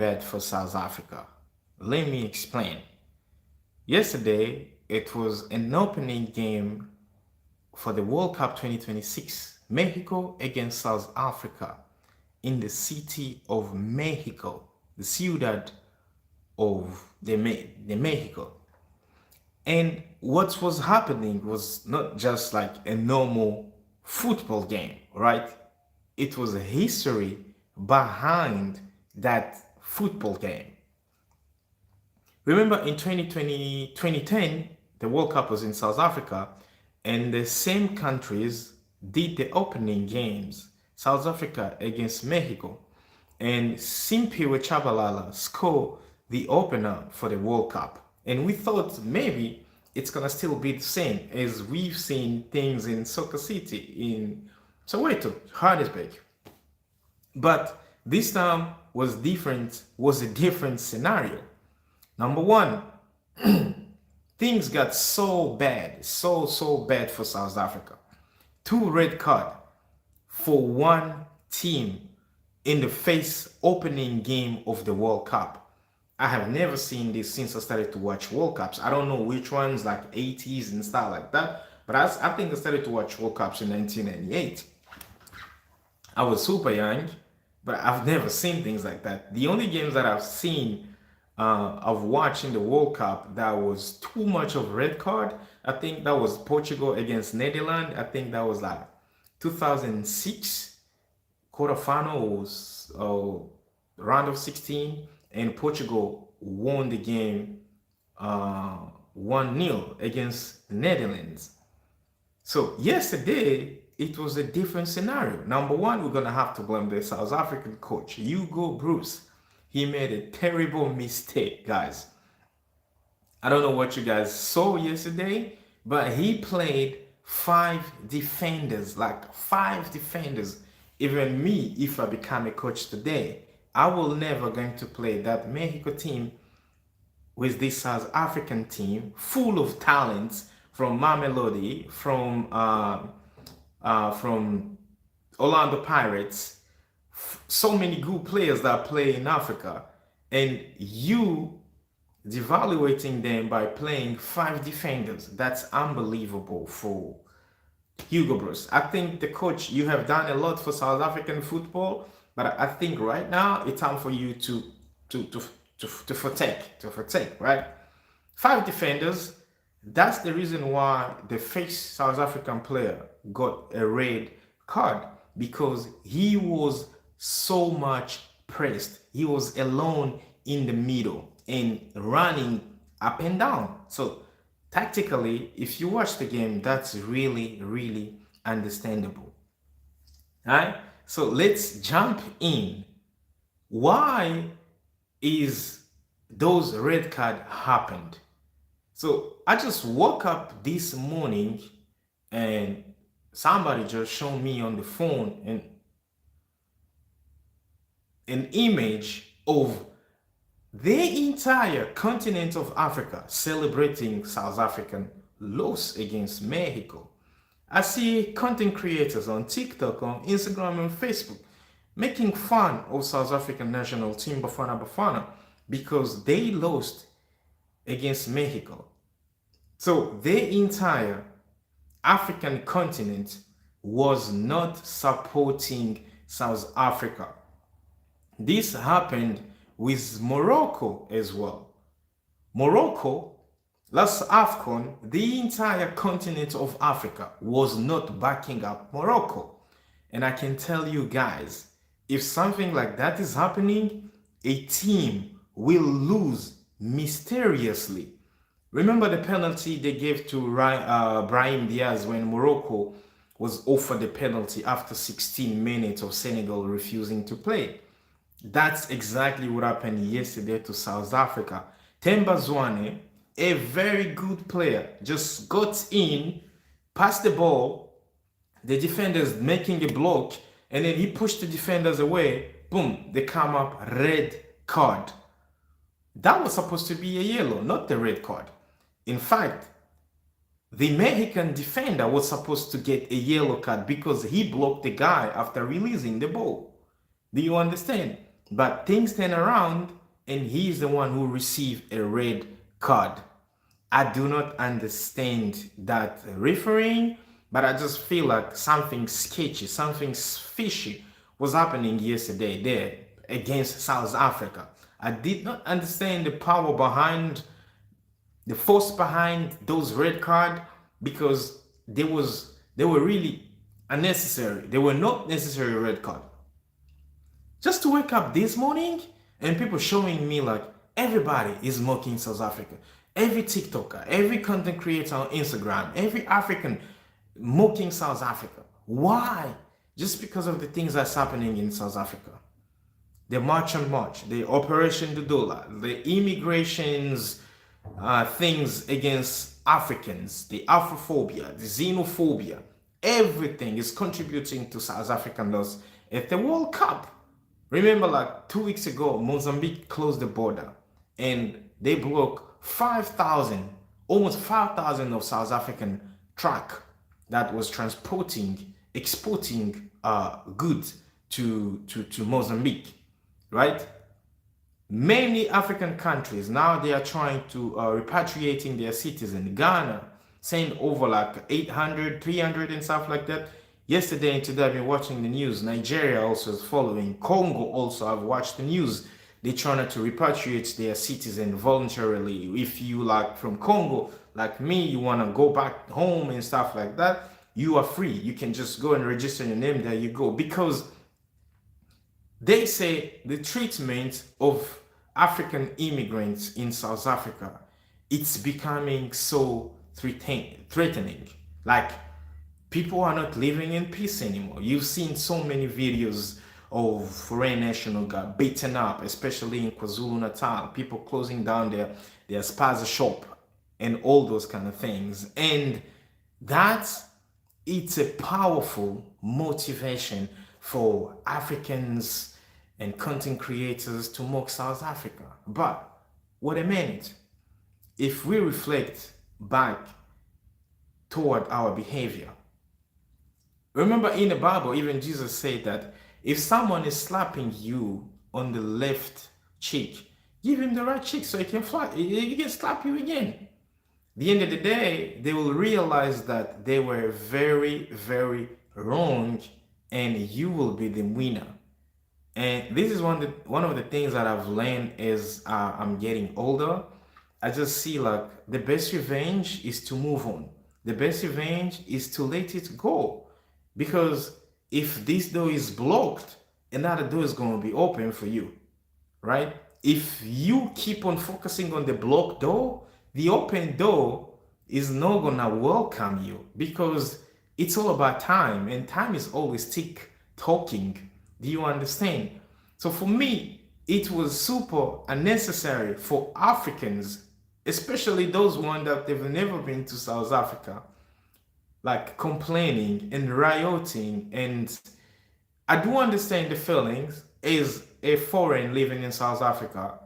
bad for South Africa. Let me explain. Yesterday, it was an opening game for the World Cup 2026, Mexico against South Africa in the city of Mexico, the ciudad of the Mexico. And what was happening was not just like a normal football game, right? It was a history behind that football game. Remember in 2010, the World Cup was in South Africa, and the same countries did the opening games, South Africa against Mexico. And Simpiwe Chabalala scored the opener for the World Cup. And we thought maybe it's gonna still be the same as we've seen things in Soccer City, in Soweto, Johannesburg. But this time was a different scenario. Number one, things got so bad, so bad for South Africa. Two red card for one team in the face opening game of the World Cup. I have never seen this since I started to watch World Cups. I don't know which ones, like 80s and stuff like that, but I think I started to watch World Cups in 1998. I was super young, but I've never seen things like that. The only games that I've seen of watching the World Cup that was too much of red card, I think that was Portugal against Netherlands. I think that was like 2006 quarterfinals, round of 16, and Portugal won the game 1-0 against the Netherlands. So yesterday, it was a different scenario. Number one, we're going to have to blame the South African coach, Hugo Bruce. He made a terrible mistake, guys. I don't know what you guys saw yesterday, but he played five defenders, like five defenders. Even me, if I become a coach today, I will never going to play that Mexico team with this South African team full of talents from Mamelodi, from Orlando Pirates, so many good players that play in Africa, and you devaluating them by playing five defenders. That's unbelievable for Hugo Bruce. I think the coach, you have done a lot for South African football, but I think right now it's time for you to forsake, right? Five defenders. That's the reason why the first South African player got a red card, because he was so much pressed. He was alone in the middle and running up and down. So tactically, if you watch the game, that's really understandable. All right? So let's jump in. Why is those red card happened? So I just woke up this morning and somebody just showed me on the phone an image of the entire continent of Africa celebrating South African loss against Mexico. I see content creators on TikTok, on Instagram and Facebook making fun of South African national team Bafana because they lost against Mexico. So the entire African continent was not supporting South Africa. This happened with Morocco as well. Morocco, last AFCON, the entire continent of Africa was not backing up Morocco. And I can tell you guys, if something like that is happening, a team will lose mysteriously. Remember the penalty they gave to Brahim Diaz when Morocco was offered the penalty after 16 minutes of Senegal refusing to play? That's exactly what happened yesterday to South Africa. Themba Zwane, a very good player, just got in, passed the ball, the defenders making a block, and then he pushed the defenders away. Boom, they come up, red card. That was supposed to be a yellow, not the red card. In fact, the Mexican defender was supposed to get a yellow card because he blocked the guy after releasing the ball. Do you understand? But things turn around and he's the one who received a red card. I do not understand that refereeing, but I just feel like something sketchy, something fishy was happening yesterday there against South Africa. I did not understand the power behind, the force behind those red card, because they were really unnecessary. They were not necessary red card. Just to wake up this morning and people showing me like everybody is mocking South Africa. Every TikToker, every content creator on Instagram, every African mocking South Africa. Why? Just because of the things that's happening in South Africa. The March on March, the Operation Dudula, the immigrations things against Africans, the Afrophobia, the xenophobia, everything is contributing to South African loss at the World Cup. Remember, like 2 weeks ago, Mozambique closed the border and they broke 5,000, almost 5,000 of South African truck that was exporting goods to Mozambique, right? Many African countries now they are trying to repatriating their citizens. Ghana sent over like 800, 300 and stuff like that. Yesterday and today I've been watching the news. Nigeria also is following. Congo also, I've watched the news. They're trying to repatriate their citizens voluntarily. If you like from Congo, like me, you want to go back home and stuff like that, you are free. You can just go and register your name. There you go. Because they say the treatment of African immigrants in South Africa, it's becoming so threatening. Like people are not living in peace anymore. You've seen so many videos of foreign national got beaten up, especially in KwaZulu-Natal, people closing down their spaza shop and all those kind of things. And that's, it's a powerful motivation for Africans and content creators to mock South Africa. But what a minute, if we reflect back toward our behavior, remember in the Bible, even Jesus said that if someone is slapping you on the left cheek, give him the right cheek so he can slap you again. At the end of the day, they will realize that they were very, very wrong, and you will be the winner. And this is one of the things that I've learned as I'm getting older. I just see like the best revenge is to move on. The best revenge is to let it go. Because if this door is blocked, another door is going to be open for you, right? If you keep on focusing on the blocked door, the open door is not going to welcome you, because it's all about time, and time is always talking. Do you understand? So for me, it was super unnecessary for Africans, especially those ones that they've never been to South Africa, like complaining and rioting. And I do understand the feelings as a foreign living in South Africa.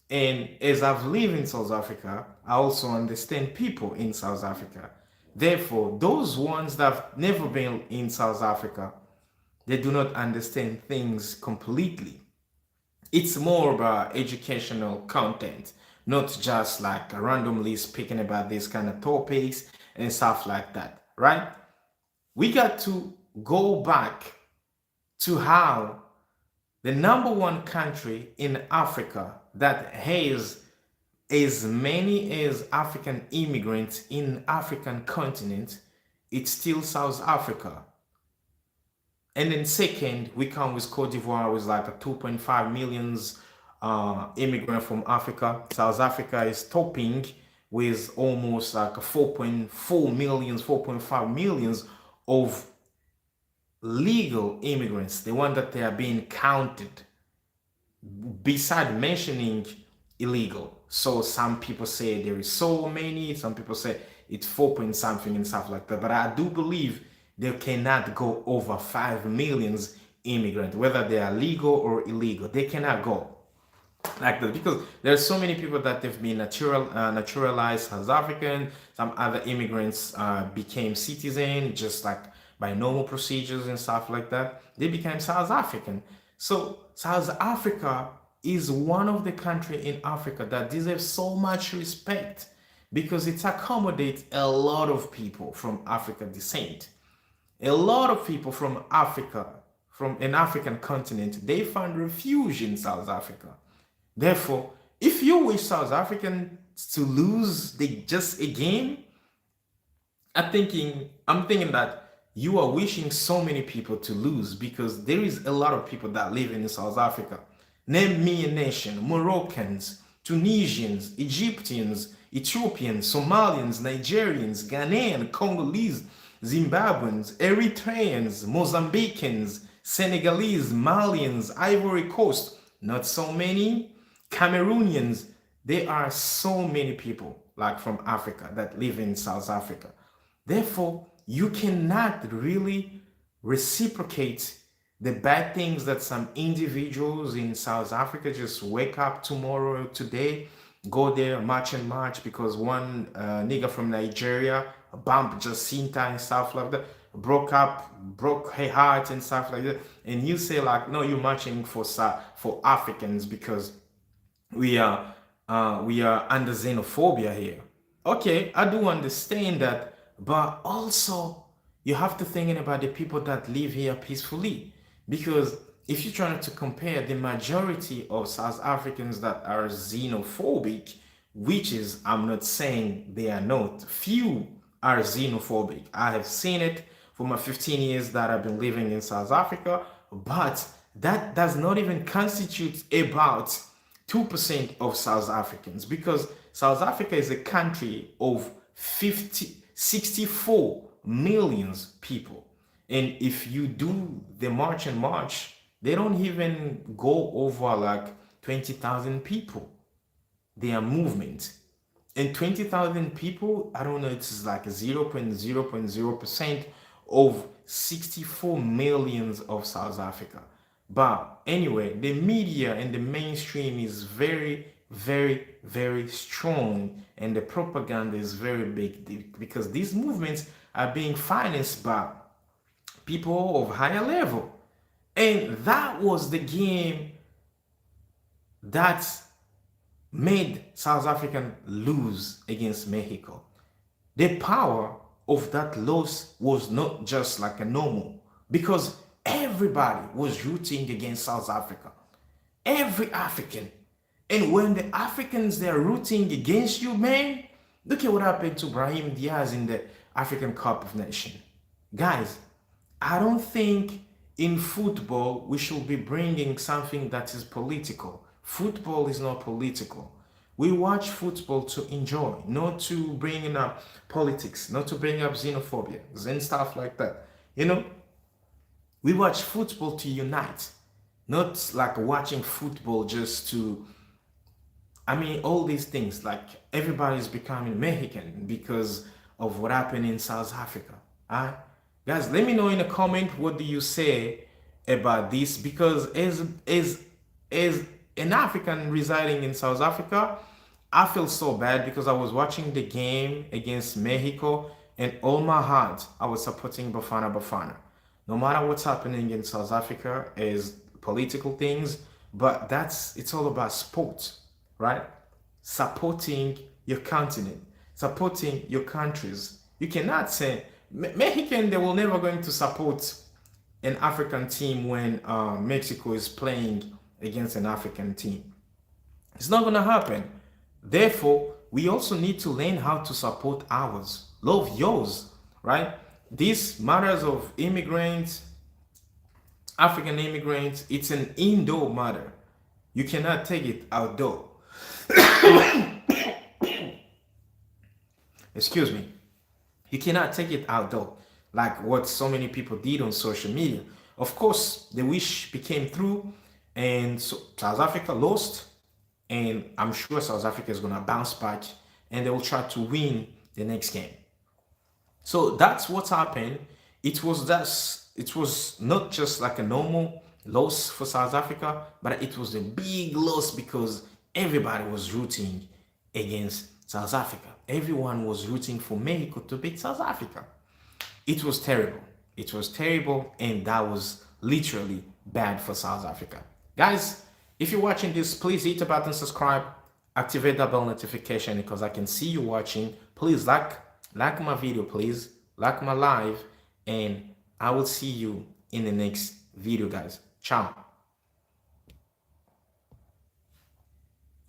And as I've lived in South Africa, I also understand people in South Africa. Therefore, those ones that have never been in South Africa, they do not understand things completely. It's more about educational content, not just like randomly speaking about these kind of topics and stuff like that, right? We got to go back to how the number one country in Africa that has as many as African immigrants in African continent, it's still South Africa. And then second, we come with Cote d'Ivoire with like a 2.5 millions immigrant from Africa. South Africa is topping with almost like a 4.4 millions, 4.5 millions of legal immigrants, the one that they are being counted, beside mentioning illegal. So some people say there is so many, some people say it's 4 point something and stuff like that. But I do believe they cannot go over 5 millions immigrants, whether they are legal or illegal. They cannot go like that, because there are so many people that have been naturalized as African. Some other immigrants became citizen just like by normal procedures and stuff like that. They became South African. So South Africa is one of the country in Africa that deserves so much respect because it accommodates a lot of people from African descent. A lot of people from Africa, from an African continent, they find refuge in South Africa. Therefore, if you wish South Africans to lose just a game, I'm thinking that you are wishing so many people to lose because there is a lot of people that live in South Africa. Name me a nation: Moroccans, Tunisians, Egyptians, Ethiopians, Somalians, Nigerians, Ghanaians, Congolese, Zimbabweans, Eritreans, Mozambicans, Senegalese, Malians, Ivory Coast. Not so many. Cameroonians. There are so many people like from Africa that live in South Africa. Therefore, you cannot really reciprocate the bad things that some individuals in South Africa just wake up tomorrow, today, go there, march and march because one nigga from Nigeria bumped Jacinta and stuff like that, broke her heart and stuff like that. And you say like, no, you're marching for Africans because we are under xenophobia here. Okay, I do understand that, but also you have to think about the people that live here peacefully. Because if you're trying to compare the majority of South Africans that are xenophobic, which is, I'm not saying they are not, few are xenophobic. I have seen it for my 15 years that I've been living in South Africa, but that does not even constitute about 2% of South Africans, because South Africa is a country of 64 million people. And if you do the march and march, they don't even go over like 20,000 people. They are movement. And 20,000 people, I don't know, it's like 0.0% of 64 millions of South Africa. But anyway, the media and the mainstream is very, very, very strong, and the propaganda is very big because these movements are being financed by people of higher level. And that was the game that made South Africa lose against Mexico. The power of that loss was not just like a normal, because everybody was rooting against South Africa. Every African. And when the Africans, they're rooting against you, man, look at what happened to Brahim Diaz in the African Cup of Nations. Guys, I don't think in football we should be bringing something that is political. Football is not political. We watch football to enjoy, not to bring up politics, not to bring up xenophobia and stuff like that. You know, we watch football to unite, not like watching football just to, all these things, like everybody's becoming Mexican because of what happened in South Africa. Guys, let me know in the comment, what do you say about this? Because as an African residing in South Africa, I feel so bad because I was watching the game against Mexico and all my heart I was supporting Bafana. No matter what's happening in South Africa is political things, but it's all about sport, right? Supporting your continent, supporting your countries. You cannot say Mexican, they will never going to support an African team when Mexico is playing against an African team. It's not going to happen. Therefore, we also need to learn how to support ours. Love yours, right? These matters of immigrants, African immigrants, it's an indoor matter. You cannot take it outdoor. Excuse me. You cannot take it outdoor like what so many people did on social media. Of course, the wish became true, and so South Africa lost, and I'm sure South Africa is going to bounce back and they will try to win the next game. So that's what happened. It was not just like a normal loss for South Africa, but it was a big loss because everybody was rooting against South Africa. Everyone was rooting for Mexico to beat South Africa. It was terrible. It was terrible, and that was literally bad for South Africa. Guys, if you're watching this, please hit the button, subscribe, activate the bell notification because I can see you watching. Please like my video, please. Like my live, and I will see you in the next video, guys. Ciao.